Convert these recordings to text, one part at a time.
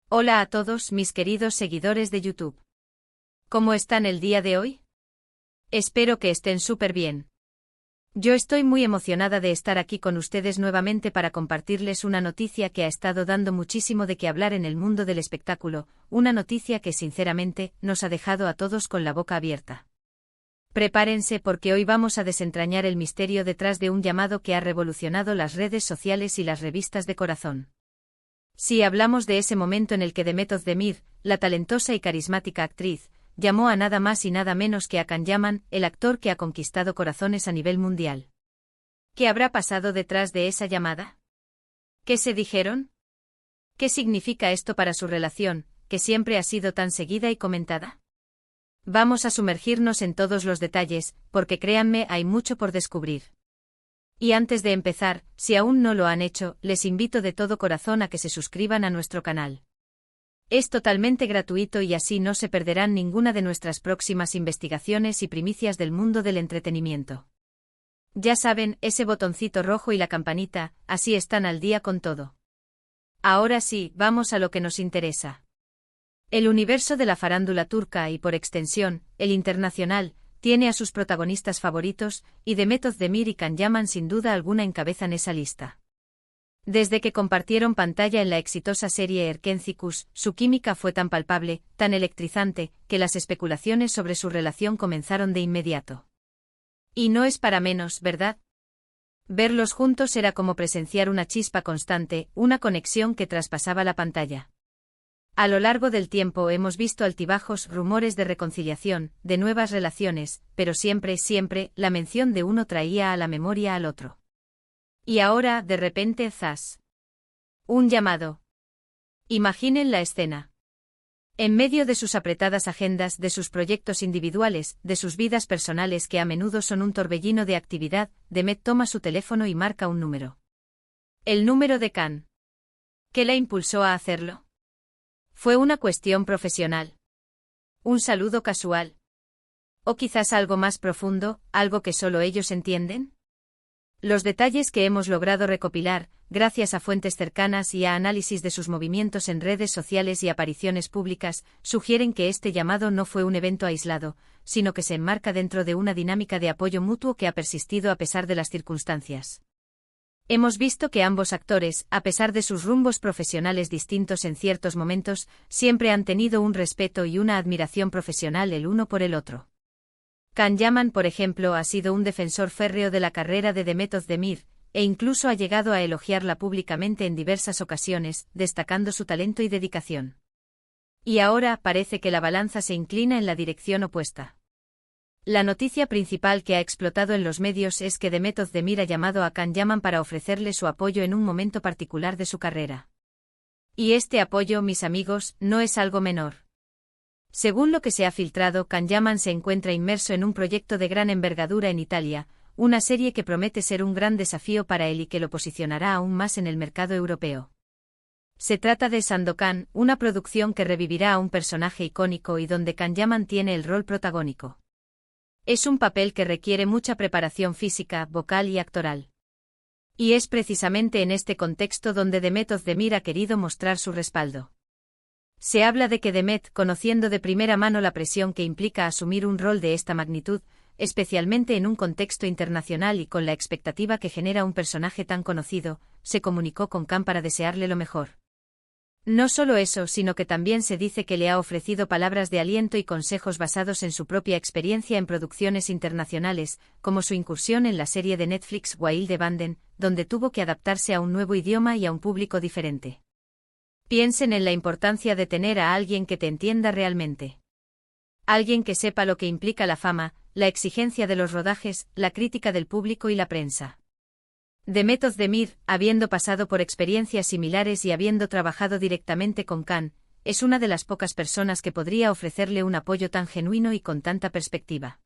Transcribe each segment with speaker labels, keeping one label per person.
Speaker 1: Hola a todos mis queridos seguidores de YouTube. ¿Cómo están el día de hoy? Espero que estén súper bien. Yo estoy muy emocionada de estar aquí con ustedes nuevamente para compartirles una noticia que ha estado dando muchísimo de qué hablar en el mundo del espectáculo, una noticia que sinceramente nos ha dejado a todos con la boca abierta. Prepárense porque hoy vamos a desentrañar el misterio detrás de un llamado que ha revolucionado las redes sociales y las revistas de corazón. Si hablamos de ese momento en el que Demet Özdemir, la talentosa y carismática actriz, llamó a nada más y nada menos que a Can Yaman, el actor que ha conquistado corazones a nivel mundial. ¿Qué habrá pasado detrás de esa llamada? ¿Qué se dijeron? ¿Qué significa esto para su relación, que siempre ha sido tan seguida y comentada? Vamos a sumergirnos en todos los detalles, porque créanme, hay mucho por descubrir. Y antes de empezar, si aún no lo han hecho, les invito de todo corazón a que se suscriban a nuestro canal. Es totalmente gratuito y así no se perderán ninguna de nuestras próximas investigaciones y primicias del mundo del entretenimiento. Ya saben, ese botoncito rojo y la campanita, así están al día con todo. Ahora sí, vamos a lo que nos interesa. El universo de la farándula turca y por extensión, el internacional, tiene a sus protagonistas favoritos, y Demet Özdemir y Can Yaman sin duda alguna encabezan esa lista. Desde que compartieron pantalla en la exitosa serie Erkencikus, su química fue tan palpable, tan electrizante, que las especulaciones sobre su relación comenzaron de inmediato. Y no es para menos, ¿verdad? Verlos juntos era como presenciar una chispa constante, una conexión que traspasaba la pantalla. A lo largo del tiempo hemos visto altibajos, rumores de reconciliación, de nuevas relaciones, pero siempre, la mención de uno traía a la memoria al otro. Y ahora, de repente, ¡zas! Un llamado. Imaginen la escena. En medio de sus apretadas agendas, de sus proyectos individuales, de sus vidas personales que a menudo son un torbellino de actividad, Demet toma su teléfono y marca un número. El número de Can. ¿Qué la impulsó a hacerlo? ¿Fue una cuestión profesional? ¿Un saludo casual? ¿O quizás algo más profundo, algo que solo ellos entienden? Los detalles que hemos logrado recopilar, gracias a fuentes cercanas y a análisis de sus movimientos en redes sociales y apariciones públicas, sugieren que este llamado no fue un evento aislado, sino que se enmarca dentro de una dinámica de apoyo mutuo que ha persistido a pesar de las circunstancias. Hemos visto que ambos actores, a pesar de sus rumbos profesionales distintos en ciertos momentos, siempre han tenido un respeto y una admiración profesional el uno por el otro. Can Yaman, por ejemplo, ha sido un defensor férreo de la carrera de Demet Özdemir, e incluso ha llegado a elogiarla públicamente en diversas ocasiones, destacando su talento y dedicación. Y ahora parece que la balanza se inclina en la dirección opuesta. La noticia principal que ha explotado en los medios es que Demet Özdemir ha llamado a Can Yaman para ofrecerle su apoyo en un momento particular de su carrera. Y este apoyo, mis amigos, no es algo menor. Según lo que se ha filtrado, Can Yaman se encuentra inmerso en un proyecto de gran envergadura en Italia, una serie que promete ser un gran desafío para él y que lo posicionará aún más en el mercado europeo. Se trata de Sandokan, una producción que revivirá a un personaje icónico y donde Can Yaman tiene el rol protagónico. Es un papel que requiere mucha preparación física, vocal y actoral. Y es precisamente en este contexto donde Demet Özdemir ha querido mostrar su respaldo. Se habla de que Demet, conociendo de primera mano la presión que implica asumir un rol de esta magnitud, especialmente en un contexto internacional y con la expectativa que genera un personaje tan conocido, se comunicó con Can para desearle lo mejor. No solo eso, sino que también se dice que le ha ofrecido palabras de aliento y consejos basados en su propia experiencia en producciones internacionales, como su incursión en la serie de Netflix Wilde Banden, donde tuvo que adaptarse a un nuevo idioma y a un público diferente. Piensen en la importancia de tener a alguien que te entienda realmente. Alguien que sepa lo que implica la fama, la exigencia de los rodajes, la crítica del público y la prensa. Demet Özdemir, habiendo pasado por experiencias similares y habiendo trabajado directamente con Can, es una de las pocas personas que podría ofrecerle un apoyo tan genuino y con tanta perspectiva.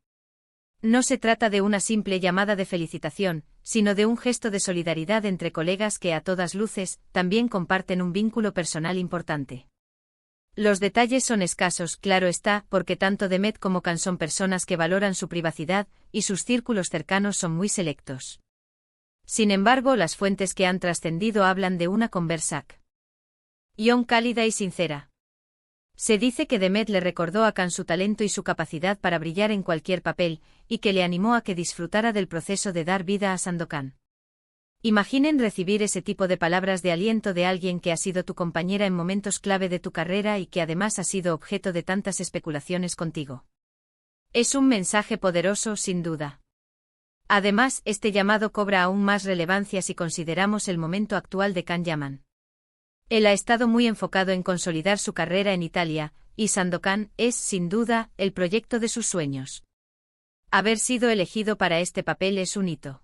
Speaker 1: No se trata de una simple llamada de felicitación, sino de un gesto de solidaridad entre colegas que a todas luces, también comparten un vínculo personal importante. Los detalles son escasos, claro está, porque tanto Demet como Can son personas que valoran su privacidad, y sus círculos cercanos son muy selectos. Sin embargo, las fuentes que han trascendido hablan de una conversación. Ion cálida y sincera. Se dice que Demet le recordó a Khan su talento y su capacidad para brillar en cualquier papel, y que le animó a que disfrutara del proceso de dar vida a Sandokan. Imaginen recibir ese tipo de palabras de aliento de alguien que ha sido tu compañera en momentos clave de tu carrera y que además ha sido objeto de tantas especulaciones contigo. Es un mensaje poderoso, sin duda. Además, este llamado cobra aún más relevancia si consideramos el momento actual de Khan Yaman. Él ha estado muy enfocado en consolidar su carrera en Italia, y Sandokan es, sin duda, el proyecto de sus sueños. Haber sido elegido para este papel es un hito.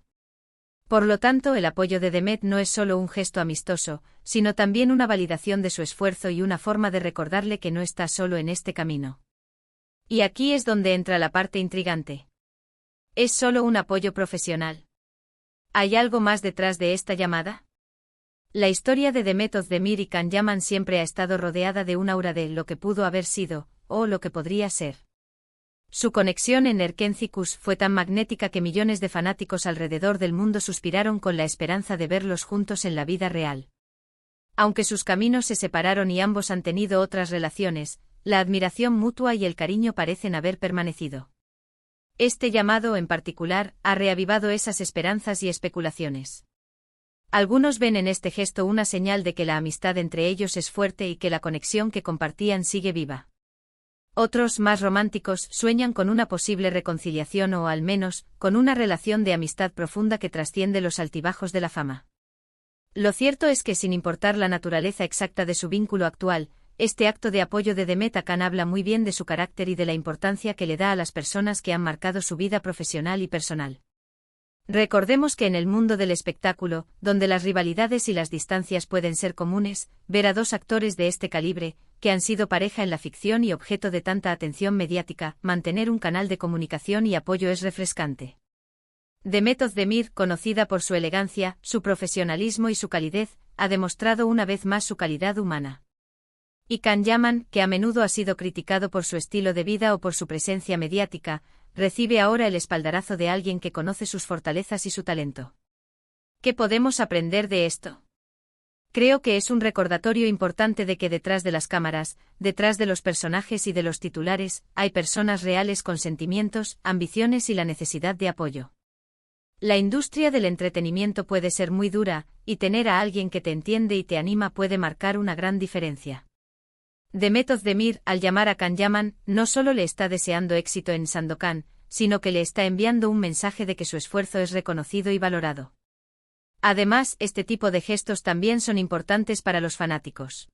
Speaker 1: Por lo tanto, el apoyo de Demet no es solo un gesto amistoso, sino también una validación de su esfuerzo y una forma de recordarle que no está solo en este camino. Y aquí es donde entra la parte intrigante. ¿Es solo un apoyo profesional? ¿Hay algo más detrás de esta llamada? La historia de Demet Özdemir y Khan Yaman siempre ha estado rodeada de un aura de lo que pudo haber sido, o lo que podría ser. Su conexión en Erkencikus fue tan magnética que millones de fanáticos alrededor del mundo suspiraron con la esperanza de verlos juntos en la vida real. Aunque sus caminos se separaron y ambos han tenido otras relaciones, la admiración mutua y el cariño parecen haber permanecido. Este llamado, en particular, ha reavivado esas esperanzas y especulaciones. Algunos ven en este gesto una señal de que la amistad entre ellos es fuerte y que la conexión que compartían sigue viva. Otros, más románticos, sueñan con una posible reconciliación o, al menos, con una relación de amistad profunda que trasciende los altibajos de la fama. Lo cierto es que, sin importar la naturaleza exacta de su vínculo actual, este acto de apoyo de Demet a Khan habla muy bien de su carácter y de la importancia que le da a las personas que han marcado su vida profesional y personal. Recordemos que en el mundo del espectáculo, donde las rivalidades y las distancias pueden ser comunes, ver a dos actores de este calibre, que han sido pareja en la ficción y objeto de tanta atención mediática, mantener un canal de comunicación y apoyo es refrescante. Demet Özdemir, conocida por su elegancia, su profesionalismo y su calidez, ha demostrado una vez más su calidad humana. Y Khan Yaman, que a menudo ha sido criticado por su estilo de vida o por su presencia mediática, recibe ahora el espaldarazo de alguien que conoce sus fortalezas y su talento. ¿Qué podemos aprender de esto? Creo que es un recordatorio importante de que detrás de las cámaras, detrás de los personajes y de los titulares, hay personas reales con sentimientos, ambiciones y la necesidad de apoyo. La industria del entretenimiento puede ser muy dura, y tener a alguien que te entiende y te anima puede marcar una gran diferencia. Demet Özdemir, al llamar a Khan Yaman, no solo le está deseando éxito en Sandokan, sino que le está enviando un mensaje de que su esfuerzo es reconocido y valorado. Además, este tipo de gestos también son importantes para los fanáticos.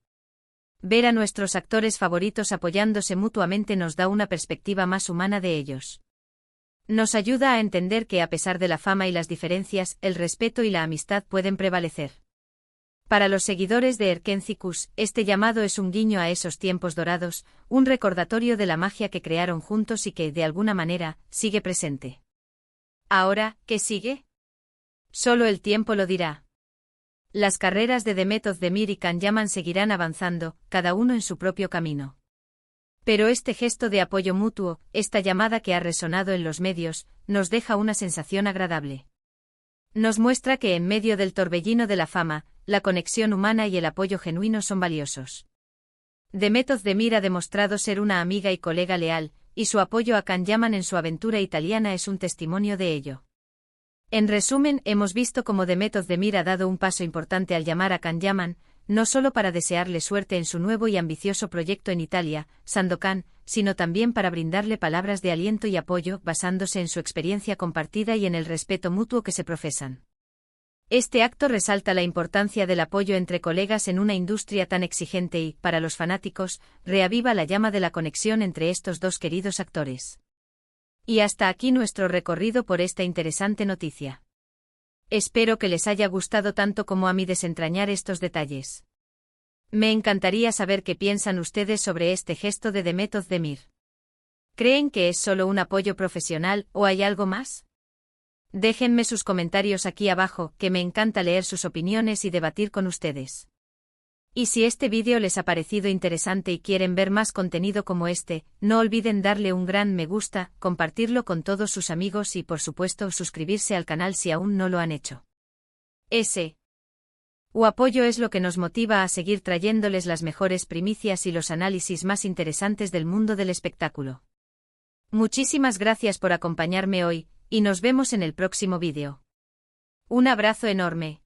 Speaker 1: Ver a nuestros actores favoritos apoyándose mutuamente nos da una perspectiva más humana de ellos. Nos ayuda a entender que a pesar de la fama y las diferencias, el respeto y la amistad pueden prevalecer. Para los seguidores de Erkencikus, este llamado es un guiño a esos tiempos dorados, un recordatorio de la magia que crearon juntos y que, de alguna manera, sigue presente. Ahora, ¿qué sigue? Solo el tiempo lo dirá. Las carreras de Demet Özdemir y Khan Yaman seguirán avanzando, cada uno en su propio camino. Pero este gesto de apoyo mutuo, esta llamada que ha resonado en los medios, nos deja una sensación agradable. Nos muestra que en medio del torbellino de la fama, la conexión humana y el apoyo genuino son valiosos. Demet Özdemir ha demostrado ser una amiga y colega leal, y su apoyo a Khan Yaman en su aventura italiana es un testimonio de ello. En resumen, hemos visto cómo Demet Özdemir ha dado un paso importante al llamar a Khan Yaman, no solo para desearle suerte en su nuevo y ambicioso proyecto en Italia, Sandokan, sino también para brindarle palabras de aliento y apoyo basándose en su experiencia compartida y en el respeto mutuo que se profesan. Este acto resalta la importancia del apoyo entre colegas en una industria tan exigente y, para los fanáticos, reaviva la llama de la conexión entre estos dos queridos actores. Y hasta aquí nuestro recorrido por esta interesante noticia. Espero que les haya gustado tanto como a mí desentrañar estos detalles. Me encantaría saber qué piensan ustedes sobre este gesto de Demet Özdemir. ¿Creen que es solo un apoyo profesional o hay algo más? Déjenme sus comentarios aquí abajo, que me encanta leer sus opiniones y debatir con ustedes. Y si este vídeo les ha parecido interesante y quieren ver más contenido como este, no olviden darle un gran me gusta, compartirlo con todos sus amigos y por supuesto suscribirse al canal si aún no lo han hecho. U apoyo es lo que nos motiva a seguir trayéndoles las mejores primicias y los análisis más interesantes del mundo del espectáculo. Muchísimas gracias por acompañarme hoy, y nos vemos en el próximo vídeo. Un abrazo enorme.